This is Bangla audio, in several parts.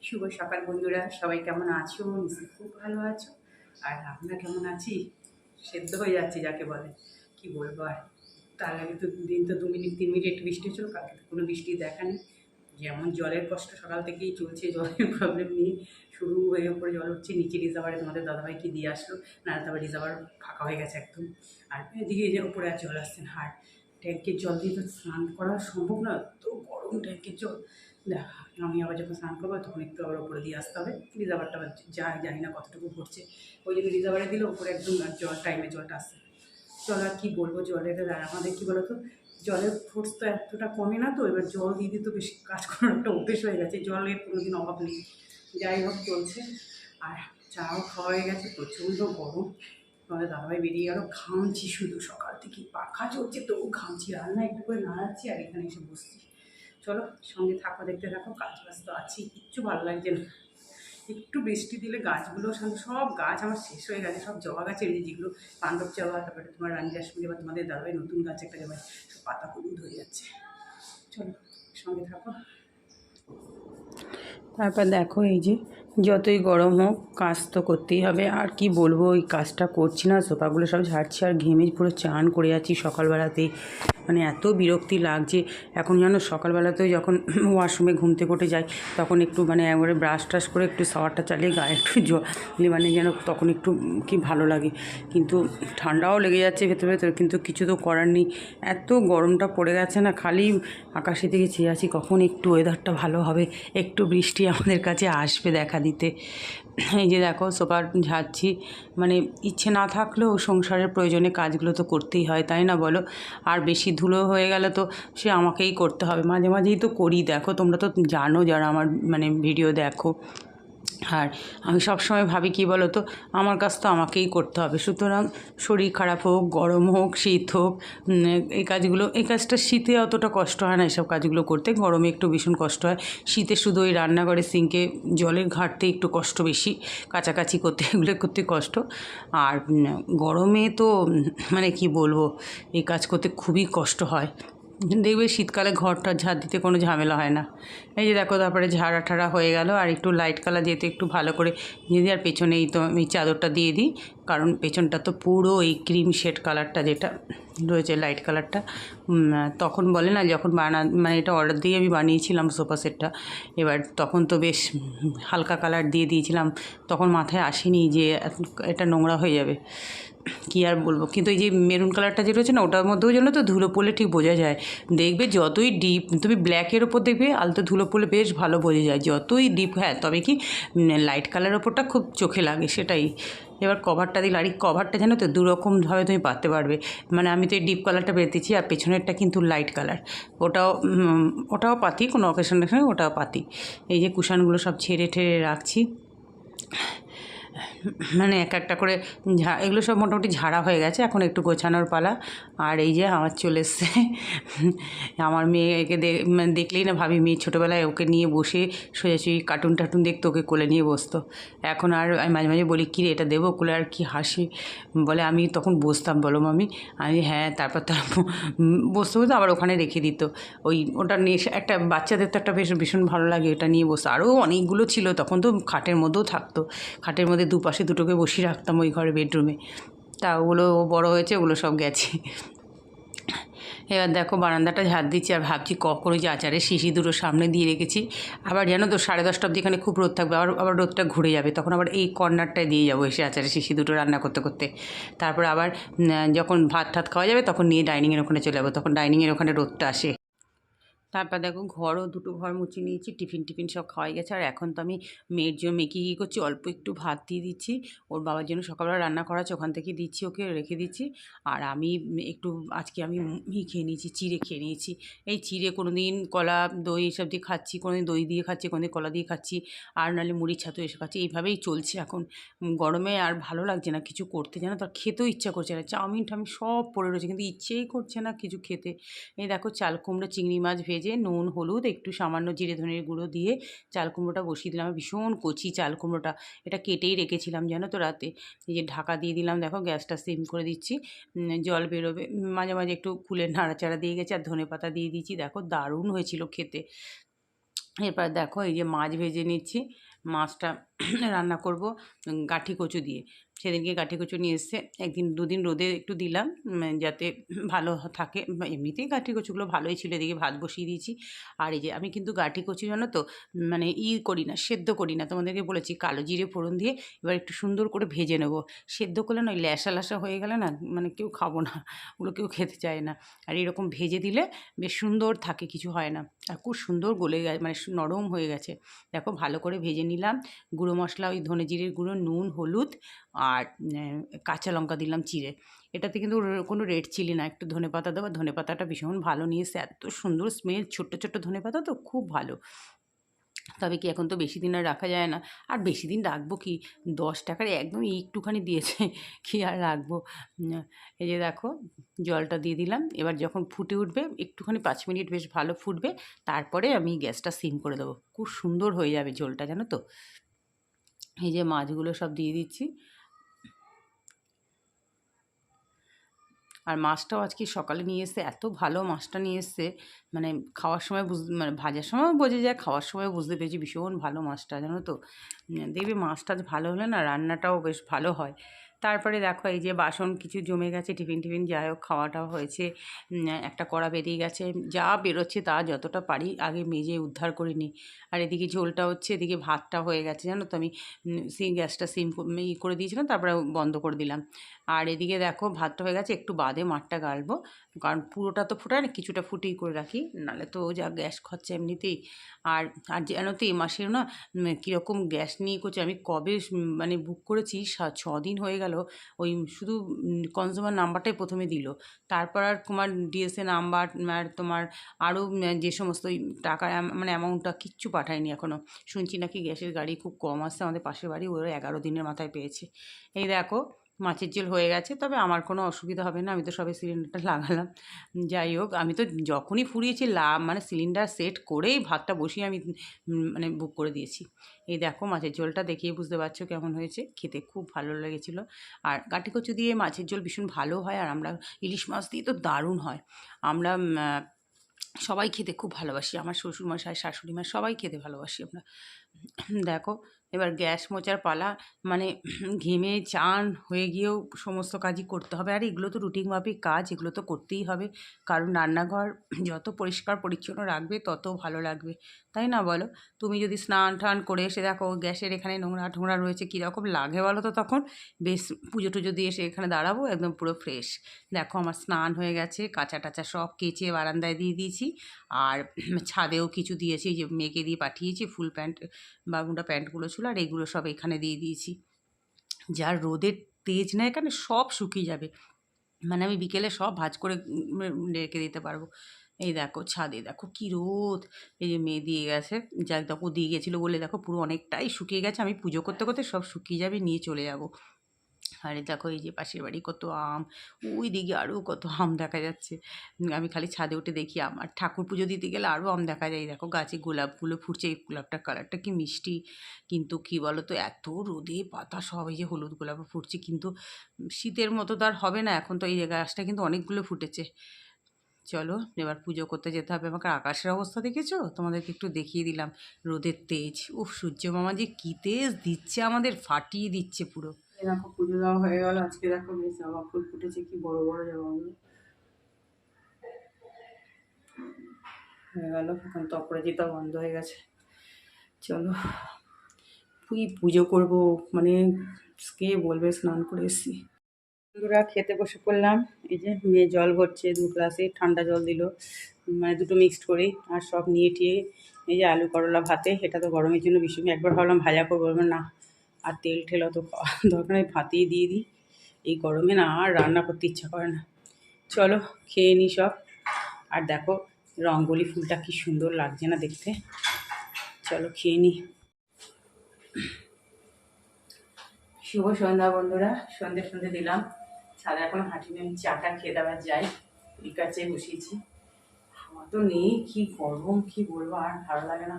শুভ সকাল বন্ধুরা, সবাই কেমন আছো? নিশ্চয়ই খুব ভালো আছো। আর আমরা কেমন আছি? সেদ্ধ হয়ে যাচ্ছে যাকে বলে, কি বলবো আর। তার আগে তো দিন তো 2 মিনিট 3 মিনিট একটু বৃষ্টি হচ্ছিলো, কালকে তো কোনো বৃষ্টি দেখা নেই। যেমন জলের কষ্ট সকাল থেকেই চলছে, জলের প্রবলেম নিয়ে শুরু হয়ে ওপরে জল হচ্ছে, নিচে রিজার্ভারে তোমাদের দাদাভাইকে দিয়ে আসলো, না তারপর রিজার্ভার ফাঁকা হয়ে গেছে একদম। আর এদিকে যে ওপরে আর জল আসছে না। আর ট্যাঙ্কের জল দিয়ে তো স্নান করা সম্ভব না, তো গরম ট্যাঙ্কের জল। আমি আবার যখন স্নান করবো তখন একটু আবার ওপরে দিয়ে আসতে হবে, রিজার্ভারটা আবার জানি না কতটুকু ভরছে। ওই জন্য রিজার্ভারে দিলে ওপরে একদম জল টাইমে জলটা আসছে। জল আর কী বলবো, জলের আর আমাদের কী বলতো, জলের ফোর্স তো এতটা কমে না, তো এবার জল দিয়ে দিয়ে তো বেশি কাজ করার একটা অভ্যেস হয়ে গেছে, জলের কোনো দিন অভাব নেই। যাই হোক চলছে। আর চাও খাওয়া হয়ে গেছে, প্রচণ্ড গরম। আমাদের দাদাভাই বেরিয়ে গেল, ঘামছি শুধু সকাল থেকে, পাখা চলছে তবু ঘামছি, রান্না একটু করে নাড়াচ্ছি আর এখানে এসে বসছি। চলো সঙ্গে থাকো, দেখতে থাকো। কাজ বাজ তো আছি, কিচ্ছু ভালো লাগছে না। একটু বৃষ্টি দিলে গাছগুলো সব গাছ আমার শেষ হয়ে গেছে, সব জবা গাছের যেগুলো পাণ্ডব জবা, তারপরে তোমার রানী রাসমণি বা তোমাদের দাদাভাই নতুন গাছ একটা জবা, সব পাতা হলুদ হয়ে যাচ্ছে। চলো সঙ্গে থাকো। তারপর দেখো, এই যে যতই গরম হোক কাজ তো করতেই হবে। আর কি বলবো, ওই কাজটা করছি না, সোফাগুলো সব ঝাড়ছি আর ঘেমে পুরো চান করে যাচ্ছি সকালবেলাতেই। মানে এত বিরক্তি লাগছে এখন জানো। সকালবেলাতেই যখন ওয়াশরুমে ঘুম থেকে উঠে যাই তখন একটু মানে একবারে ব্রাশ টাশ করে একটু শাওয়ারটা চালিয়ে গায়ে একটু জল মানে যেন তখন একটু কি ভালো লাগে। কিন্তু ঠান্ডাও লেগে যাচ্ছে ভেতরে ভেতরে, কিন্তু কিছু তো করার নেই। এত গরমটা পড়ে গেছে না, খালি আকাশের দিকে চেয়ে আছি কখন একটু ওয়েদারটা ভালো হবে, একটু বৃষ্টি আমাদের কাছে আসবে দেখা দিতে। এই যে দেখো সোফা ঝাড়ছি, মানে ইচ্ছে না থাকলেও সংসারের প্রয়োজনে কাজগুলো তো করতেই হয়, তাই না বলো? আর বেশি ধুলো হয়ে গেলে তো সে আমাকেই করতে হবে, মাঝে মাঝেই তো করি। দেখো তোমরা তো জানো যারা আমার মানে ভিডিও দেখো। আর আমি সবসময় ভাবি কী বলো তো, আমার কাজ তো আমাকেই করতে হবে, সুতরাং শরীর খারাপ হোক, গরম হোক, শীত হোক, এই কাজটা শীতে অতটা কষ্ট হয় না এসব কাজগুলো করতে, গরমে একটু ভীষণ কষ্ট হয়। শীতে শুধু ওই রান্নাঘরে সিঙ্কে জলের ঘাটতে একটু কষ্ট বেশি, কাচাকাচি করতে এগুলো করতে কষ্ট। আর গরমে তো মানে কি বলবো, এই কাজ করতে খুবই কষ্ট হয়। দেখবে শীতকালে ঘরটা ঝাড় দিতে কোনো ঝামেলা হয় না। এই যে দেখো তারপরে ঝাড়া ঠাড়া হয়ে গেল, আর একটু লাইট কালার যেহেতু একটু ভালো করে দিয়ে দিই। আর পেছনেই তো আমি চাদরটা দিয়ে দিই, কারণ পেছনটা তো পুরো এই ক্রিম শেড কালারটা যেটা রয়েছে, লাইট কালারটা। তখন বলে না যখন মানে এটা অর্ডার দিয়ে আমি বানিয়েছিলাম সোফা সেটটা, এবার তখন তো বেশ হালকা কালার দিয়ে দিয়েছিলাম, তখন মাথায় আসেনি যে এটা নোংরা হয়ে যাবে। কী আর বলবো, কিন্তু এই যে মেরুন কালারটা যেটা হচ্ছে না, ওটার মধ্যেও যেন তো ধুলো পড়লে ঠিক বোঝা যায়। দেখবে যতই ডিপ তুমি ব্ল্যাকের ওপর দেখবে আলতো ধুলো পড়লে বেশ ভালো বোঝা যায়, যতই ডিপ। হ্যাঁ তবে কি লাইট কালারের ওপরটা খুব চোখে লাগে, সেটাই। এবার কভারটা দিলে, আর এই কভারটা জানো তো দুরকমভাবে তুমি পাততে পারবে। মানে আমি তো এই ডিপ কালারটা পেতেছি, আর পেছনেরটা কিন্তু লাইট কালার, ওটাও পাতি কোনো অকেশনের সঙ্গে, ওটাও পাতি। এই যে কুশানগুলো সব ছেড়ে ঠেড়ে রাখছি, মানে এক একটা করে এগুলো সব মোটামুটি ঝাড়া হয়ে গেছে, এখন একটু গোছানোর পালা। আর এই যে আমার চলে এসছে আমার মেয়েকে মানে দেখলেই না ভাবি, মেয়ে ছোটোবেলায় ওকে নিয়ে বসে সোজাসুজি কার্টুন টার্টুন দেখতো, ওকে কোলে নিয়ে বসতো। এখন আর আমি মাঝে মাঝে বলি কী রে এটা দেবো কোলে, আর কি হাসি বলে। আমি তখন বসতাম বলো মামি, আমি হ্যাঁ, তারপর তার বসতে বসতে আবার ওখানে রেখে দিত। ওটা নিয়ে একটা বাচ্চাদের তো একটা ভীষণ ভালো লাগে, ওটা নিয়ে বসতো। আরও অনেকগুলো ছিল, তখন তো খাটের মধ্যেও থাকতো, খাটের মধ্যে দুপাশে দুটোকে বসিয়ে রাখতাম ওই ঘরে বেডরুমে। তা ওগুলো বড় হয়েছে, ওগুলো সব গেছে। এবার দেখো বারান্দাটা ঝাড় দিচ্ছি, আর ভাবছি কখন ওই যে আচারের শিশি দুটো সামনে দিয়ে রেখেছি। আবার জানো তো 10:30 অবধি এখানে খুব রোদ থাকবে, আবার রোদটা ঘুরে যাবে, তখন আবার এই কর্নারটায় দিয়ে যাবো এসে আচারের শিশি দুটো রান্না করতে করতে। তারপর আবার যখন ভাত টাত খাওয়া যাবে তখন নিয়ে ডাইনিংয়ের ওখানে চলে যাবো, তখন ডাইনিংয়ের ওখানে রোদটা আসে। তারপর দেখো দুটো ঘর মুছে নিয়েছি, টিফিন সব খাওয়াই গেছে। আর এখন তো আমি মেয়ের জন্য মেয়েকে কী করছি, অল্প একটু ভাত দিয়ে দিচ্ছি, ওর বাবার জন্য সকালবেলা রান্না করা আছে ওখান থেকে দিচ্ছি, ওকে রেখে দিচ্ছি। আর আমি একটু আজকে আমি খেয়ে নিয়েছি, চিড়ে খেয়ে নিয়েছি। এই চিড়ে কোনো দিন কলা দই এসব দিয়ে খাচ্ছি, কোনো দিন দই দিয়ে খাচ্ছি, কোনো দিন কলা দিয়ে খাচ্ছি, আর নাহলে মুড়ির ছাতু এসে খাচ্ছি, এইভাবেই চলছে এখন। গরমে আর ভালো লাগছে না কিছু করতে, জানো তো, আর খেতেও ইচ্ছা করছে না। চাউমিন টাউমিন সব পড়ে রয়েছে, কিন্তু ইচ্ছেই করছে না কিছু খেতে। এই দেখো চাল কুমড়ো চিংড়ি মাছ ভেজে নুন হলুদ একটু সামান্য জিরে ধনের গুঁড়ো দিয়ে চাল কুমড়োটা বসিয়ে দিলাম। ভীষণ কচি চাল কুমড়োটা, এটা কেটেই রেখেছিলাম জানো তো রাতে। এই যে ঢাকা দিয়ে দিলাম, দেখো গ্যাসটা সিম করে দিচ্ছি, জল বেরোবে, মাঝে মাঝে একটু খুলে নাড়াচাড়া দিয়ে গেছে, আর ধনে পাতা দিয়ে দিয়েছি। দেখো দারুণ হয়েছিল খেতে। এরপর দেখো এই যে মাছ ভেজে নিচ্ছি। মাছটা রান্না করব গাঠি কচু দিয়ে। সেদিনকে গাঠি কচু নিয়ে এসছে, একদিন দুদিন রোদে একটু দিলাম যাতে ভালো থাকে। এমনিতেই গাঠি কচুগুলো ভালোই ছিল, এদিকে ভাত বসিয়ে দিয়েছি। আর এই যে আমি কিন্তু গাঠি কচু জানো তো মানে করি না, সেদ্ধ করি না, তোমাদেরকে বলেছি কালো জিরে ফোড়ন দিয়ে এবার একটু সুন্দর করে ভেজে নেব। সেদ্ধ করলে না ওই ল্যাসা ল্যাসা হয়ে গেলে না মানে কেউ খাবো না, ওগুলো কেউ খেতে চায় না। আর এরকম ভেজে দিলে বেশ সুন্দর থাকে, কিছু হয় না। আর খুব সুন্দর গলে গেছে, মানে নরম হয়ে গেছে। দেখো ভালো করে ভেজে নিলাম। গুঁড়ো মশলা ওই ধনে জিরের গুঁড়ো, নুন, হলুদ আর কাঁচা লঙ্কা দিলাম চিড়ে। এটাতে কিন্তু কোনো রেড চিলি না, একটু ধনেপাতা দেবো। ধনেপাতাটা ভীষণ ভালো নিয়েছে, এত সুন্দর স্মেল, ছোট্ট ছোট্ট ধনেপাতা তো খুব ভালো। তবে কি এখন তো বেশি দিন আর রাখা যায় না, আর বেশি দিন রাখবো কি, 10 টাকার একদম একটুখানি দিয়েছে, কি আর রাখবো। এই যে দেখো জলটা দিয়ে দিলাম। এবার যখন ফুটে উঠবে একটুখানি 5 মিনিট বেশ ভালো ফুটবে, তারপরে আমি গ্যাসটা সিম করে দেবো। খুব সুন্দর হয়ে যাবে ঝোলটা, জানো তো। এই যে মাছগুলো সব দিয়ে দিচ্ছি। আর মাছটাও আজকে সকালে নিয়ে এসে এত ভালো মাছটা নিয়ে এসছে, মানে খাওয়ার সময় মানে ভাজার সময়ও বোঝা যায়, খাওয়ার সময় বুঝতে পেরেছি ভীষণ ভালো মাছটা, জানো তো। দেখবি মাছটা ভালো হলে না রান্নাটাও বেশ ভালো হয়। তারপরে দেখো এই যে বাসন কিছু জমে গেছে, টিফিন টিফিন যাই হোক খাওয়াটাও হয়েছে। একটা কড়া বেরিয়ে গেছে, যা বেরোচ্ছে তা যতটা পারি আগে মেজে উদ্ধার করে নিই। আর এদিকে ঝোলটা হচ্ছে, এদিকে ভাতটা হয়ে গেছে, জানো তো। আমি সেই গ্যাসটা সিম করে দিয়েছিলাম, তারপরে বন্ধ করে দিলাম। আর এদিকে দেখো ভাতটা হয়ে গেছে, একটু বাদে মাঠটা গালবো, কারণ পুরোটা তো ফোটায় না, কিছুটা ফুটিয়ে করে রাখি, নাহলে তো যা গ্যাস খরচা এমনিতেই। আর আর জানো তো এ মাসের না কীরকম গ্যাস নিয়ে করছে। আমি কবে মানে বুক করেছি 6 দিন হয়ে গেল। ওই শুধু কনজিউমার নাম্বারটাই প্রথমে দিল, তারপর আর তোমার ডিএসএ নাম্বার আর তোমার আরও যে সমস্ত ওই টাকার মানে অ্যামাউন্টটা কিচ্ছু পাঠায়নি এখনও। শুনছি নাকি গ্যাসের গাড়ি খুব কম আসছে, আমাদের পাশের বাড়ি ওরা 11 দিনের মাথায় পেয়েছে। এই দেখো মাছের ঝোল হয়ে গেছে, তবে আমার কোনো অসুবিধা হবে না, আমি তো সবে সিলিন্ডারটা লাগালাম। যাই হোক আমি তো যখনই ফুরিয়েছি মানে সিলিন্ডার সেট করেই ভাতটা বসিয়ে আমি মানে বুক করে দিয়েছি। এই দেখো মাছের ঝোলটা দেখিয়ে বুঝতে পারছো কেমন হয়েছে, খেতে খুব ভালো লেগেছিলো। আর গাঁটি কচু দিয়ে মাছের ঝোল ভীষণ ভালো হয়, আর আমরা ইলিশ মাছ দিয়ে তো দারুণ হয়। আমরা সবাই খেতে খুব ভালোবাসি, আমার শ্বশুরমশাই শাশুড়ি মা সবাই খেতে ভালোবাসি আমরা। দেখো এবার গ্যাস মোচার পালা, মানে ঘেমে চান হয়ে গিয়েও সমস্ত কাজই করতে হবে। আর এগুলো তো রুটিন মাফিক কাজ, এগুলো তো করতেই হবে, কারণ রান্নাঘর যত পরিষ্কার পরিচ্ছন্ন রাখবে তত ভালো লাগবে, তাই না বলো। তুমি যদি স্নান টান করে এসে দেখো গ্যাসের এখানে নোংরা টোংরা রয়েছে, কীরকম লাগে বলো তো তখন। বেশ পুজো টুজো দিয়ে এসে এখানে দাঁড়াবো একদম পুরো ফ্রেশ। দেখো আমার স্নান হয়ে গেছে, কাঁচা টাচা সব কেচে বারান্দায় দিয়ে দিয়েছি। আর ছাদেও কিছু দিয়েছি, যে মেয়েকে দিয়ে পাঠিয়েছি, ফুল প্যান্ট বা মোটা প্যান্টগুলো ছিল, আর এগুলো সব এখানে দিয়ে দিয়েছি। যার রোদের তেজ না এখানে সব শুকিয়ে যাবে, মানে আমি বিকেলে সব ভাঁজ করে রেখে দিতে পারবো। এই দেখো ছাদে দেখো কী রোদ। এই যে মেয়ে দিয়ে গেছে, যাক দেখো দিয়ে গেছিলো বলে দেখো পুরো অনেকটাই শুকিয়ে গেছে, আমি পুজো করতে করতে সব শুকিয়ে যাবে, নিয়ে চলে যাব। আরে দেখো এই যে পাশের বাড়ি কত আম, ওই দিকে আরও কত আম দেখা যাচ্ছে। আমি খালি ছাদে উঠে দেখি আম, আর ঠাকুর পুজো দিতে গেলে আরও আম দেখা যায়। দেখো গাছে গোলাপগুলো ফুটছে, এই গোলাপটার কালারটা কি মিষ্টি। কিন্তু কি বলো তো, এত রোদে পাতা সব এই যে হলুদ গোলাপও ফুটছে, কিন্তু শীতের মতো তো আর হবে না এখন। তো এই গাছটা কিন্তু অনেকগুলো ফুটেছে। চলো এবার পুজো করতে যেতে হবে আমাকে। আকাশের অবস্থা দেখেছো, তোমাদেরকে একটু দেখিয়ে দিলাম। রোদের তেজ, উফ সূর্য মামা যে কী তেজ দিচ্ছে, আমাদের ফাটিয়ে দিচ্ছে পুরো। দেখো পুজো দেওয়া হয়ে গেল। আজকে দেখো বেশ জবা ফুল ফুটেছে, কি বড় বড় জবাগুলো হয়ে গেল। এখন তো অপরাজিতা বন্ধ হয়ে গেছে। চলো পুজো করব, মানে কে বলবে স্নান করে এসেছি। বন্ধুরা খেতে বসে পড়লাম। এই যে মেয়ে জল ভরছে 2 গ্লাসে, ঠান্ডা জল দিল, মানে দুটো মিক্সড করেই। আর সব নিয়ে টিয়ে এই যে আলু করলা ভাতে, এটা তো গরমের জন্য ভীষণ, একবার ভাবলাম ভাজা করবো, না আর তেল ঠেল অত দরকার নেই, ভাতেই দিয়ে দিই। এই গরমে না আর রান্না করতে ইচ্ছা করে না। চলো খেয়ে নিই সব। আর দেখো রঙ্গোলি ফুলটা কি সুন্দর লাগছে না দেখতে। চলো খেয়ে নিই। শুভ সন্ধ্যা বন্ধুরা, সন্ধে সন্ধে দিলাম। ছাদে এখন হাঁটিনি, আমি চাটা খেয়ে দেওয়ার যাই। কাছে বসিয়েছি, হাওয়া তো নেই, কি গরম কি বলবো, আর ভালো লাগে না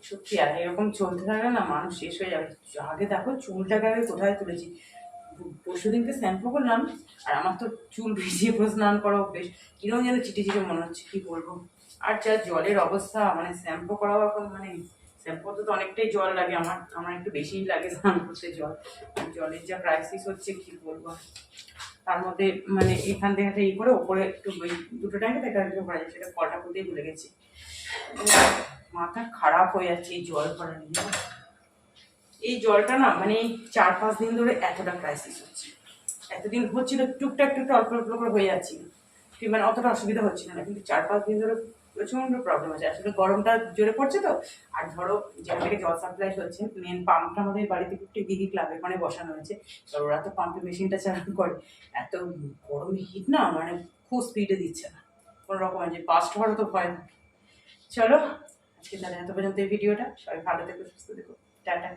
সত্যি। আর এরকম চলতে থাকলে না মানুষ শেষ হয়ে যাবে। আগে দেখো চুলটাকে আগে কোথায় তুলেছি, পরশু দিনকে শ্যাম্পু করলাম, আর আমার তো চুল ভিজিয়ে পুরো স্নান করা অভ্যেস, কিরকম যেন চিটে চিটে মনে হচ্ছে, কি বলবো। আর যা জলের অবস্থা, মানে শ্যাম্পু করাও এখন মানে শ্যাম্পু তো অনেকটাই জল লাগে, আমার একটু বেশিই লাগে স্নান করতে জল। আর জলের যা ক্রাইসিস হচ্ছে কি বলবো। তার মধ্যে মানে এখান থেকে একটা ই করে ওপরে একটু ওই দুটো ট্যাঙ্কে দেখা একটু করা যায়, সেটা কলটা করতেই ভুলে গেছি। মাথা খারাপ হয়ে যাচ্ছে এই জল ভরা নিয়ে। এই জলটা না মানে 4-5 দিন ধরে এতটা ক্রাইসিস হচ্ছে। এতদিন হচ্ছিল টুকটাক টুকটাক অল্প অল্প করে হয়ে যাচ্ছিল, ঠিক মানে অতটা অসুবিধা হচ্ছিল না, কিন্তু 4-5 দিন ধরে প্রচন্ড প্রবলেম হচ্ছে। আসলে গরমটা জোরে পড়ছে তো। আর ধরো যেখান থেকে জল সাপ্লাই হচ্ছে, মেন পাম্পটা আমাদের বাড়িতে একটু দিদি ক্লাবের মানে বসানো হয়েছে। এবার ওরা তো পাম্পের মেশিনটা চালু করে, এত গরম হিট না মানে খুব স্পিডে দিচ্ছে না কোনো রকম, যে বাস্ট হওয়ারও তো ভয় থাকে। চলো আজকে তাহলে এত পর্যন্ত এই ভিডিওটা, সবাই ভালো থেকো সুস্থ থেকো, টাটা।